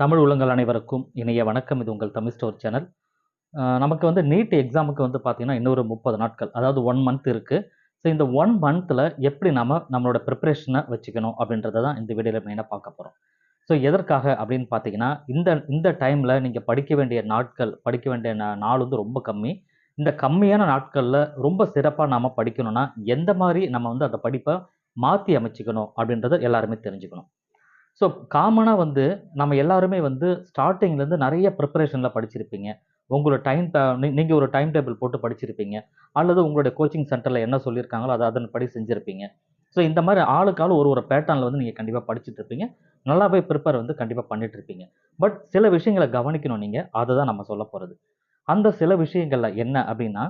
தமிழ் உள்ளங்கள் அனைவருக்கும் இனிய வணக்கம். இது உங்கள் தமிழ் ஸ்டோர் சேனல். நமக்கு வந்து நீட் எக்ஸாமுக்கு வந்து பார்த்தீங்கன்னா, இன்னொரு 30 நாட்கள், அதாவது 1 மந்த் இருக்கு. ஸோ இந்த 1 மந்த்தில் எப்படி நம்மளோட ப்ரிப்பரேஷனை வச்சுக்கணும் அப்படின்றத தான் இந்த வீடியோவில் மெயினாக பார்க்க போகிறோம். ஸோ எதற்காக அப்படின்னு பார்த்தீங்கன்னா, இந்த இந்த டைமில் நீங்கள் படிக்க வேண்டிய நாட்கள், படிக்க வேண்டிய நாள் வந்து ரொம்ப கம்மி. இந்த கம்மியான நாட்களில் ரொம்ப சிறப்பாக நாம் படிக்கணும்னா, எந்த மாதிரி நம்ம வந்து அந்த படிப்பை மாற்றி அமைச்சிக்கணும் அப்படின்றத எல்லாருமே தெரிஞ்சுக்கணும். ஸோ காமனாக வந்து நம்ம எல்லாருமே வந்து ஸ்டார்டிங்லேருந்து நிறைய ப்ரிப்பரேஷனில் படிச்சிருப்பீங்க. உங்களோட நீங்கள் ஒரு டைம் டேபிள் போட்டு படிச்சிருப்பீங்க. அல்லது உங்களுடைய கோச்சிங் சென்டரில் என்ன சொல்லியிருக்காங்களோ அதை அதன்படி செஞ்சுருப்பீங்க. ஸோ இந்த மாதிரி ஆளுக்கு ஆள் ஒரு பேட்டர்னில் வந்து நீங்கள் கண்டிப்பாக படிச்சுட்டு இருப்பீங்க. நல்லாவே ப்ரிப்பேர் வந்து கண்டிப்பாக பண்ணிட்டு இருப்பீங்க. பட் சில விஷயங்களை கவனிக்கணும் நீங்கள். அதை தான் நம்ம சொல்ல போகிறது. அந்த சில விஷயங்களில் என்ன அப்படின்னா,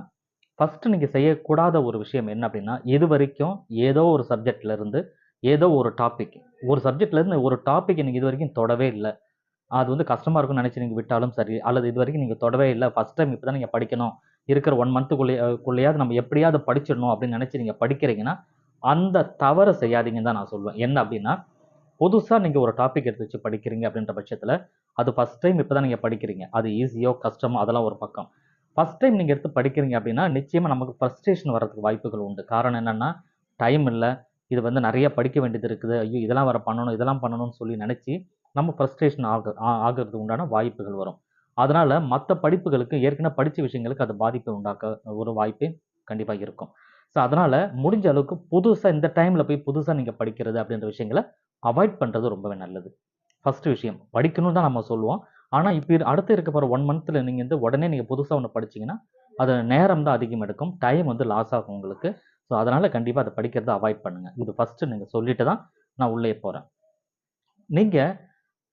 ஃபஸ்ட்டு நீங்கள் செய்யக்கூடாத ஒரு விஷயம் என்ன அப்படின்னா, இது வரைக்கும் ஏதோ ஒரு சப்ஜெக்ட்லேருந்து ஏதோ ஒரு டாபிக், ஒரு சப்ஜெக்ட்லேருந்து ஒரு டாப்பிக்கை நீங்கள் இது வரைக்கும் தொடவே இல்லை. அது வந்து கஷ்டமாக இருக்கும்னு நினச்சி நீங்கள் விட்டாலும் சரி, அல்லது இது வரைக்கும் நீங்கள் தொடவே இல்லை, ஃபஸ்ட் டைம் இப்போ தான் நீங்கள் படிக்கணும், இருக்கிற 1 மந்த்துக்குள்ளேயாவது நம்ம எப்படியாவது படிச்சிடணும் அப்படின்னு நினச்சி நீங்கள் படிக்கிறீங்கன்னா, அந்த தவறை செய்யாதீங்கன்னு தான் நான் சொல்லுவேன். என்ன அப்படின்னா, புதுசாக நீங்கள் ஒரு டாபிக் எடுத்து வச்சு படிக்கிறீங்க அப்படின்ற பட்சத்தில், அது ஃபஸ்ட் டைம் இப்போ தான் நீங்கள் படிக்கிறீங்க. அது ஈஸியோ கஷ்டமோ அதெல்லாம் ஒரு பக்கம். ஃபஸ்ட் டைம் நீங்கள் எடுத்து படிக்கிறீங்க அப்படின்னா, நிச்சயமாக நமக்கு ஃப்ரஸ்ட்ரேஷன் வர்றதுக்கு வாய்ப்புகள் உண்டு. காரணம் என்னென்னா, டைம் இல்லை, இது வந்து நிறைய படிக்க வேண்டியது இருக்குது, ஐயோ இதெல்லாம் வேறு பண்ணணும், இதெல்லாம் பண்ணணும்னு சொல்லி நினச்சி நம்ம ஃப்ரஸ்ட்ரேஷன் ஆகிறதுக்கு உண்டான வாய்ப்புகள் வரும். அதனால் மற்ற படிப்புகளுக்கு ஏற்கனவே படித்த விஷயங்களுக்கு அது பாதிப்பை உண்டாக்க ஒரு வாய்ப்பு கண்டிப்பாக இருக்கும். ஸோ அதனால் முடிஞ்ச அளவுக்கு புதுசாக இந்த டைமில் போய் புதுசாக நீங்கள் படிக்கிறது அப்படின்ற விஷயங்களை அவாய்ட் பண்ணுறது ரொம்பவே நல்லது. ஃபஸ்ட்டு விஷயம் படிக்கணும்னு தான் நம்ம சொல்லுவோம். ஆனால் இப்போ அடுத்து இருக்க போகிற 1 மந்த்தில் நீங்கள் வந்து உடனே நீங்கள் புதுசாக ஒன்று படிச்சிங்கன்னா, அது நேரம் தான் அதிகம் எடுக்கும், டைம் வந்து லாஸ் ஆகும் உங்களுக்கு. ஸோ அதனால் கண்டிப்பாக அதை படிக்கிறத அவாய்ட் பண்ணுங்கள். இது ஃபஸ்ட்டு நீங்கள் சொல்லிட்டு தான் நான் உள்ளே போகிறேன். நீங்கள்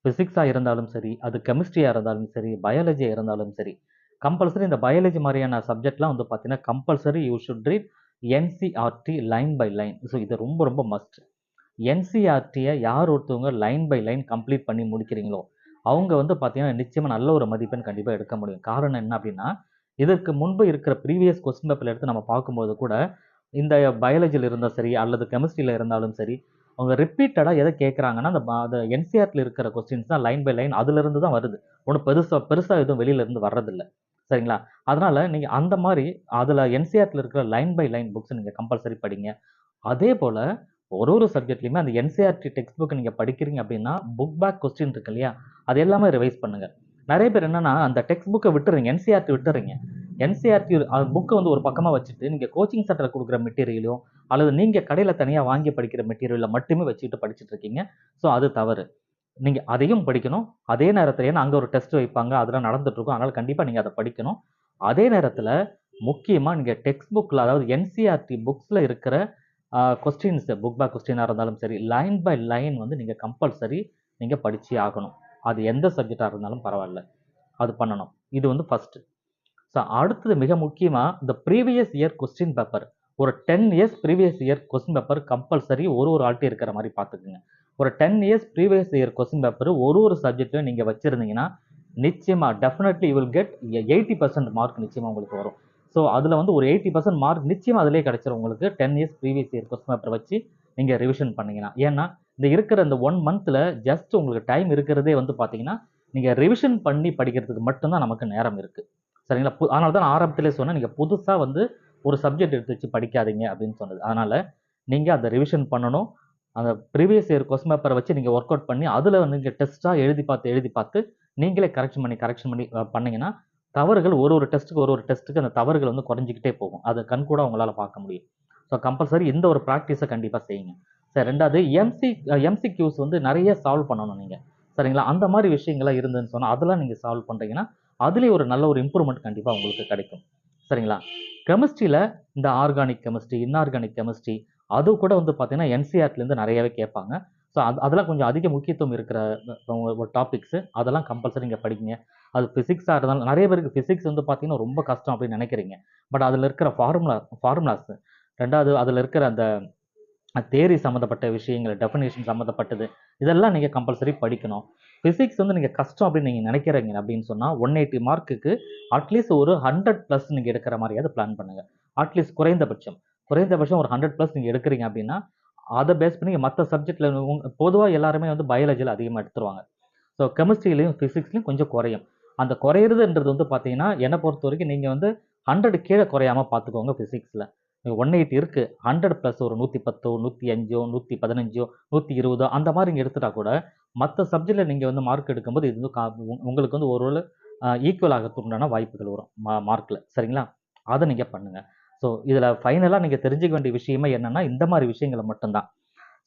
ஃபிசிக்ஸாக இருந்தாலும் சரி, அது கெமிஸ்ட்ரியாக இருந்தாலும் சரி, பயாலஜியாக இருந்தாலும் சரி, கம்பல்சரி இந்த பயாலஜி மாதிரியான சப்ஜெக்ட்லாம் வந்து பார்த்தீங்கன்னா, compulsory you should read NCERT line by line. So இது ரொம்ப ரொம்ப மஸ்ட். என்சிஆர்டியை யார் ஒருத்தவங்க லைன் பை லைன் கம்ப்ளீட் பண்ணி முடிக்கிறீங்களோ, அவங்க வந்து பார்த்தீங்கன்னா, நிச்சயமாக நல்ல ஒரு மதிப்பெண் கண்டிப்பாக எடுக்க முடியும். காரணம் என்ன அப்படின்னா, இதற்கு முன்பு இருக்கிற ப்ரீவியஸ் கொஸ்டின் பேப்பர் எடுத்து நம்ம பார்க்கும்போது கூட, இந்த பயாலஜியில் இருந்தாலும் சரி, அல்லது கெமிஸ்ட்ரியில் இருந்தாலும் சரி, அவங்க ரிப்பீட்டடாக எதை கேட்குறாங்கன்னா, அந்த என்சிஆர்டியில் இருக்கிற கொஸ்டின்ஸ் தான் லைன் பை லைன் அதிலிருந்து தான் வருது. ஒன்றும் பெருசா எதுவும் வெளியிலேருந்து வர்றதில்ல. சரிங்களா? அதனால நீங்க அந்த மாரி அதில என்சிஆர்டியில் இருக்கிற லைன் பை லைன் புக்ஸ் நீங்க கம்பல்சரி படிங்க. அதேபோல ஒரு சப்ஜெக்ட்லயுமே அந்த என்சிஆர்டி டெக்ஸ்ட் புக் நீங்க படிக்கிறீங்க அப்படின்னா, புக் பேக் கொஸ்டின் இருக்கு இல்லையா? அது எல்லாமே ரிவைஸ் பண்ணுங்க. நெறைய பேர் என்னன்னா, அந்த டெக்ஸ்ட் புக்க விட்டுறீங்க. என்சிஆர்டி விட்டுறீங்க. என்சிஆர்டி புக்க வந்து ஒரு பக்கமா வச்சுட்டு, நீங்க கோச்சிங் சென்டர்ல குடுக்குற மெட்டீரியலோ, அல்லது நீங்க கடையில தனியா வாங்கி படிக்கிற மெட்டீரியல மட்டுமே வச்சுக்கிட்டு படிச்சுட்டு இருக்கீங்க. ஸோ அது தவறு. நீங்க அதையும் படிக்கணும். அதே நேரத்தில ஏன்னா அங்க ஒரு டெஸ்ட் வைப்பாங்க. அதெல்லாம் நடந்துட்டு இருக்கும். அதனால கண்டிப்பா நீங்க அத படிக்கணும். அதே நேரத்தில முக்கியமா நீங்க டெக்ஸ்ட் புக்ல அதாவது என்சிஆர்டி புக்ஸ்ல இருக்கிற கொஸ்டின்ஸ் புக் பேக் கொஸ்டினா இருந்தாலும் சரி, லைன் பை லைன் வந்து நீங்க கம்பல்சரி நீங்க படிச்சே ஆகணும். அது எந்த சப்ஜெக்ட்டா இருந்தாலும் பரவால்ல. அது பண்ணணும். இது வந்து ஃபர்ஸ்ட். ஸோ அடுத்தது மிக முக்கியமா இந்த ப்ரீவியஸ் இயர் கொஸ்டின் பேப்பர். ஒரு 10 years previous year question paper compulsory ஒரு ஆள்ட்ட இருக்கிற மாரி பார்த்துக்குங்க. ஒரு 10 years previous year question paper ஒரு சப்ஜெக்ட்லயும் நீங்க வச்சிருந்தீங்கன்னா, நிச்சயமா definitely you will get 80% mark நிச்சயமா உங்களுக்கு வரும். ஸோ அதில வந்து ஒரு 80% மார்க் நிச்சயமா அதிலேயே கிடைச்சிரும் உங்களுக்கு. 10 years previous year question paper வச்சு நீங்க ரிவிஷன் பண்ணீங்கன்னா. ஏன்னா, இந்த இருக்கிற இந்த 1 மந்த்ல ஜஸ்ட் உங்களுக்கு டைம் இருக்கிறதே வந்து பார்த்தீங்கன்னா, நீங்க ரிவிஷன் பண்ணி படிக்கிறதுக்கு மட்டும் தான் நமக்கு நேரம் இருக்கு. சரிங்களா? அதனால தான் நான் ஆரம்பத்திலேயே சொன்னேன், நீங்க புதுசா வந்து ஒரு சப்ஜெக்ட் எடுத்து வச்சு படிக்காதீங்க அப்படின்னு சொன்னது. அதனால நீங்க அத ரிவிஷன் பண்ணணும். அந்த ப்ரீவியஸ் இயர் கொஸ்டின் பேப்பர வச்சு நீங்க வொர்க் அவுட் பண்ணி, அதுல நீங்க டெஸ்ட்டா எழுதி பார்த்து நீங்களே கரெக்ஷன் பண்ணி பண்ணீங்கன்னா, தவறுகள் ஒரு டெஸ்ட்டுக்கு அந்த தவறுகள் வந்து குறைஞ்சுக்கிட்டே போகும். அத கண்கூடா உங்களால பார்க்க முடியும். ஸோ கம்பல்சரி இந்த ஒரு பிராக்டிஸ கண்டிப்பா செய்யுங்க. சரி 2வது எம்சிக்யூஸ் வந்து நெறைய சால்வ் பண்ணணும் நீங்க. சரிங்களா? அந்த மாரி விஷயங்கள்லாம் இருந்ததுன்னு சொன்னா, அதெல்லாம் நீங்க சால்வ் பண்றீங்கன்னா, அதிலேயே ஒரு நல்ல ஒரு இம்ப்ரூவ்மென்ட் கண்டிப்பா உங்களுக்கு கிடைக்கும். சரிங்களா? கெமிஸ்ட்ரியில இந்த ஆர்கானிக் கெமிஸ்ட்ரி, இன்ஆர்கானிக் கெமிஸ்ட்ரி அது கூட வந்து பார்த்தீங்கன்னா, என்சிஆர்டிலேருந்து நெறையவே கேட்பாங்க. ஸோ அதெல்லாம் கொஞ்சம் அதிக முக்கியத்துவம் இருக்கிற ஒரு டாபிக்ஸு. அதெல்லாம் கம்பல்சரி நீங்க படிங்க. அது பிசிக்ஸா இருந்தாலும் நெறைய பேருக்கு பிசிக்ஸ் வந்து பார்த்தீங்கன்னா, ரொம்ப கஷ்டம் அப்படின்னு நெனைக்கிறீங்க. பட் அதில இருக்கிற ஃபார்முலாஸ் 2வது அதில இருக்கிற அந்த தியரி சம்மந்தப்பட்ட விஷயங்கள், டெஃபினிஷன் சம்மந்தப்பட்டது. இதெல்லாம் நீங்க கம்பல்சரி படிக்கணும். பிசிக்ஸ் வந்து நீங்க கஷ்டம் அப்படின்னு நீங்க நினைக்கிறீங்க அப்படின்னு சொன்னா, 180 மார்க்குக்கு அட்லீஸ்ட் ஒரு 100+ நீங்க எடுக்கிற மாரியாவது பிளான் பண்ணுங்க. அட்லீஸ்ட் குறைந்தபட்சம் ஒரு 100+ நீங்க எடுக்கிறீங்க அப்படின்னா, அத பேஸ் பண்ணி மத்த சப்ஜெக்ட்ல பொதுவா எல்லாருமே வந்து பயாலஜில அதிகமா எடுத்துருவாங்க. ஸோ கெமிஸ்ட்ரியிலையும் ஃபிசிக்ஸ்லையும் கொஞ்சம் குறையும். அந்த குறையிறதுன்றது வந்து பார்த்தீங்கன்னா, என்னை பொறுத்த வரைக்கும் நீங்கள் வந்து 100 கீழே குறையாம பார்த்துக்கோங்க ஃபிசிக்ஸில். 180 இருக்கு. 100 ப்ளஸ் ஒரு 110, 105, 115, 120 அந்த மாரி நீங்க எடுத்துட்டா கூட, மத்த சப்ஜெக்ட்ல நீங்க வந்து மார்க் எடுக்கும்போது இது வந்து உங்களுக்கு வந்து ஒரு ஈக்குவல் ஆகறதுக்கு உண்டான வாய்ப்புகள் வரும். மார்க்ல. சரிங்களா? அத நீங்க பண்ணுங்க. ஸோ இதுல ஃபைனலா நீங்க தெரிஞ்சுக்க வேண்டிய விஷயமே என்னன்னா, இந்த மாரி விஷயங்கள மட்டும் தான்.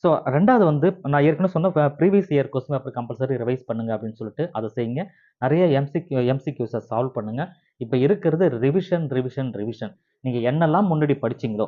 ஸோ 2வது வந்து நான் ஏற்கனவே சொன்ன previous year question paper compulsory revise பண்ணுங்க அப்படின்னு சொல்லிட்டு அத செய்யுங்க. நெறைய எம்சிக்யூஸ சால்வ் பண்ணுங்க. இப்ப இருக்கிறது ரிவிஷன், ரிவிஷன், ரிவிஷன். நீங்க என்னெல்லாம் முன்னாடி படிச்சீங்களோ,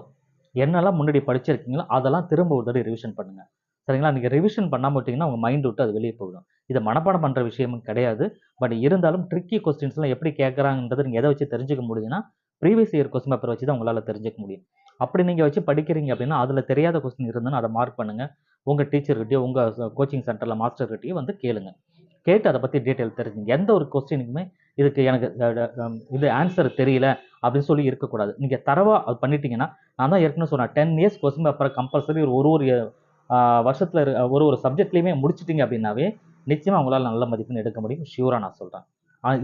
என்னெல்லாம் முன்னாடி படிச்சிருக்கீங்களோ, அதெல்லாம் திரும்ப ஒரு தடவை ரிவிஷன் பண்ணுங்க. சரிங்களா? நீங்க ரிவிஷன் பண்ணாம விட்டீங்கன்னா, உங்க மைண்ட் விட்டு அது வெளிய போயிடும். இத மனப்பாடம் பண்ற விஷயமும் கிடையாது. பட் இருந்தாலும் ட்ரிக்கி கொஸ்டின்ஸ்லாம் எப்படி கேட்கறாங்கன்றத நீங்க எத வச்சு தெரிஞ்சுக்க முடியும்னா, ப்ரீவியஸ் இயர் கொஸ்டின் பேப்பர் வச்சு தான் உங்களால தெரிஞ்சுக்க முடியும். அப்படி நீங்க வச்சு படிக்கிறீங்க அப்படின்னா, அதுல தெரியாத கொஸ்டின் இருந்ததுன்னா அத மார்க் பண்ணுங்க. உங்க டீச்சர்கிட்டயோ, உங்க கோச்சிங் சென்டர்ல மாஸ்டர்கிட்டயோ வந்து கேளுங்க. கேட்டு அத பத்தி டீட்டெயில் தெரிஞ்சுங்க. எந்த ஒரு கொஸ்டினுக்குமே இதுக்கு எனக்கு இது ஆன்சர் தெரியல அப்படின்னு சொல்லி இருக்கக்கூடாது. நீங்க தரவா அது பண்ணிட்டீங்கன்னா, நான் தான் ஏற்கனவே சொன்னேன். 10 இயர்ஸ் கொஸ்டின் பேப்பர கம்பல்சரி ஒரு ஒரு ஆ வருஷத்துல ஒரு ஒரு சப்ஜெக்ட்லயுமே முடிச்சுட்டீங்க அப்படின்னாவே, நிச்சயமா உங்களால நல்ல மதிப்பெண் எடுக்க முடியும். ஷூரா நான் சொல்றேன்.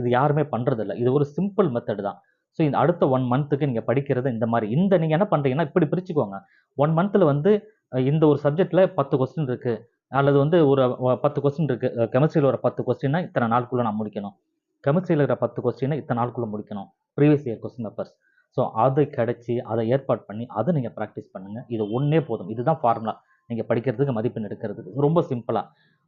இது யாருமே பண்றதில்ல. இது ஒரு சிம்பிள் மெத்தட் தான். ஸோ இந்த அடுத்த 1 மந்த்துக்கு நீங்க படிக்கிறது இந்த மாரி. நீங்க என்ன பண்றீங்கன்னா, இப்படி பிரிச்சுக்கோங்க. 1 மந்த்ல வந்து இந்த ஒரு சப்ஜெக்ட்ல 10 கொஸ்டின் இருக்கு. அல்லது வந்து ஒரு 10 கொஸ்டின் இருக்கு. கெமிஸ்ட்ரியில ஒரு 10 கொஸ்டின்னா இத்தன நாளுக்குள்ள நான் முடிக்கணும். கெமிஸ்ட்ரியில இருக்கிற 10 கொஸ்டின இத்தன நாளுக்குள்ள முடிக்கணும். Previous year question papers. So அது கிடைச்சு, அத ஏற்பாடு பண்ணி, அத நீங்க பிராக்டிஸ் பண்ணுங்க. இது ஒண்ணே போதும். இதுதான் ஃபார்முலா. நீங்க படிக்கிறதுக்கு, மதிப்பெண் எடுக்கிறதுக்கு. ரொம்ப சிம்பிளா.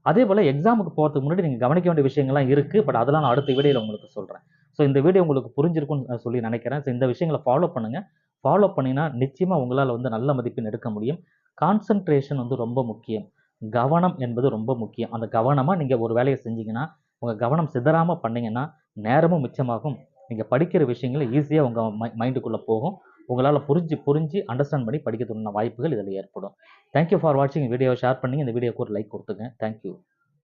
அதேபோல எக்ஸாமுக்கு போறதுக்கு முன்னாடி நீங்க கவனிக்க வேண்டிய விஷயங்கள்லாம் இருக்கு. பட் அதெல்லாம் நான் அடுத்த வீடியோல உங்களுக்கு சொல்றேன். ஸோ இந்த வீடியோ உங்களுக்கு புரிஞ்சிருக்கும்னு சொல்லி நினைக்கிறேன். ஸோ இந்த விஷயங்கள ஃபாலோ பண்ணுங்க. ஃபாலோ பண்ணீங்கன்னா, நிச்சயமா உங்களால வந்து நல்ல மதிப்பெண் எடுக்க முடியும். கான்சன்ட்ரேஷன் வந்து ரொம்ப முக்கியம். கவனம் என்பது ரொம்ப முக்கியம். அந்த கவனமா நீங்க ஒரு வேலைய செஞ்சீங்கன்னா, உங்க கவனம் சிதறாம பண்ணீங்கன்னா, நேரமும் மிச்சமாகும். நீங்க படிக்கிற விஷயங்கள் ஈஸியா உங்க மைண்டுக்குள்ள போகும். உங்களால புரிஞ்சு புரிஞ்சு அண்டர்ஸ்டாண்ட் பண்ணி படிக்கிறதுக்கான வாய்ப்புகள் இதில ஏற்படும். தேங்க் யூ ஃபார் வாட்சிங். வீடியோவ ஷேர் பண்ணி இந்த வீடியோக்கு ஒரு லைக் குடுத்துங்க. Thank you.